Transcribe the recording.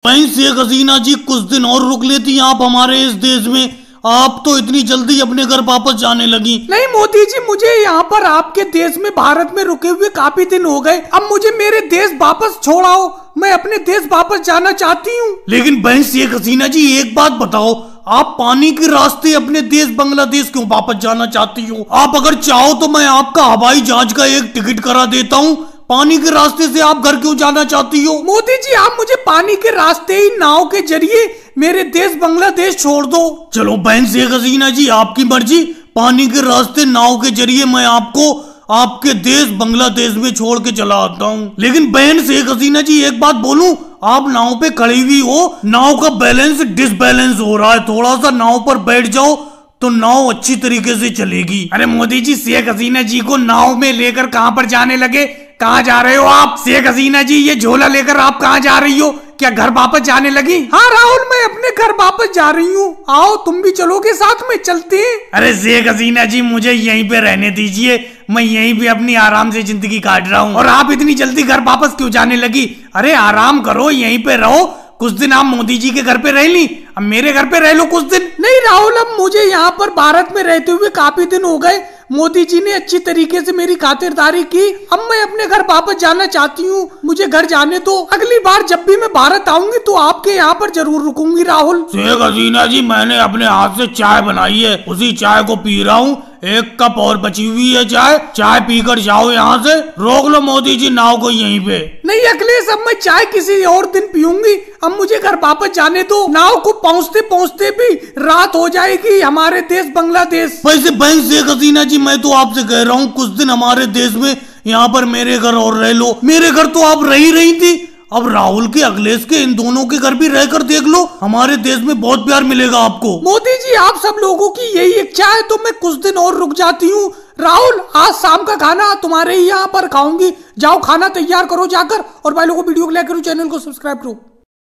वहीं शेख हसीना जी कुछ दिन और रुक लेती आप हमारे इस देश में। आप तो इतनी जल्दी अपने घर वापस जाने लगी। नहीं मोदी जी, मुझे यहाँ पर आपके देश में भारत में रुके हुए काफी दिन हो गए। अब मुझे मेरे देश वापस छोड़ाओ, मैं अपने देश वापस जाना चाहती हूँ। लेकिन बहन शेख हसीना जी एक बात बताओ, आप पानी के रास्ते अपने देश बांग्लादेश क्यों वापस जाना चाहती हो? आप अगर चाहो तो मैं आपका हवाई जहाज का एक टिकट करा देता हूँ। पानी के रास्ते से आप घर क्यों जाना चाहती हो? मोदी जी, आप मुझे पानी के रास्ते ही नाव के जरिए मेरे देश बांग्लादेश छोड़ दो। चलो बहन शेख हसीना जी, आपकी मर्जी। पानी के रास्ते नाव के जरिए मैं आपको आपके देश बांग्लादेश में छोड़ के चला आता हूँ। लेकिन बहन शेख हसीना जी एक बात बोलूं, आप नाव पे खड़ी हुई हो, नाव का बैलेंस डिसबैलेंस हो रहा है। थोड़ा सा नाव पर बैठ जाओ तो नाव अच्छी तरीके से चलेगी। अरे मोदी जी, शेख हसीना जी को नाव में लेकर कहाँ पर जाने लगे? कहाँ जा रहे हो आप? शेख हसीना जी, ये झोला लेकर आप कहाँ जा रही हो? क्या घर वापस जाने लगी? हाँ राहुल, मैं अपने घर वापस जा रही हूँ। आओ तुम भी चलोगे साथ में, चलते हैं। अरे शेख हसीना जी, मुझे यहीं पे रहने दीजिए, मैं यहीं पे अपनी आराम से जिंदगी काट रहा हूँ। और आप इतनी जल्दी घर वापस क्यों जाने लगी? अरे आराम करो, यहीं पे रहो। कुछ दिन आप मोदी जी के घर पे रह ली, अब मेरे घर पे रह लो कुछ दिन। नहीं राहुल, अब मुझे यहाँ पर भारत में रहते हुए काफी दिन हो गए। मोदी जी ने अच्छी तरीके से मेरी खातिरदारी की। अब मैं अपने घर वापस जाना चाहती हूँ, मुझे घर जाने दो। अगली बार जब भी मैं भारत आऊंगी तो आपके यहाँ पर जरूर रुकूंगी राहुल। शेख हसीना जी, मैंने अपने हाथ से चाय बनाई है, उसी चाय को पी रहा हूँ। एक कप और बची हुई है चाय पीकर जाओ यहाँ से। रोक लो मोदी जी नाव को यहीं पे। नहीं अखिलेश, अब मैं चाय किसी और दिन पीऊंगी। अब मुझे घर वापस जाने दो। नाव को पहुँचते पहुँचते भी रात हो जाएगी हमारे देश बांग्लादेश। वैसे बहन शेख हसीना जी, मैं तो आपसे कह रहा हूँ कुछ दिन हमारे देश में यहाँ पर मेरे घर और रह लो। मेरे घर तो आप रह ही रही थी, अब राहुल के अखिलेश के इन दोनों के घर भी रहकर देख लो, हमारे देश में बहुत प्यार मिलेगा आपको। मोदी जी, आप सब लोगों की यही इच्छा है तो मैं कुछ दिन और रुक जाती हूँ। राहुल, आज शाम का खाना तुम्हारे ही यहाँ पर खाऊंगी। जाओ खाना तैयार करो जाकर, और भाई लोगों को वीडियो को लाइक करो, चैनल को सब्सक्राइब करो।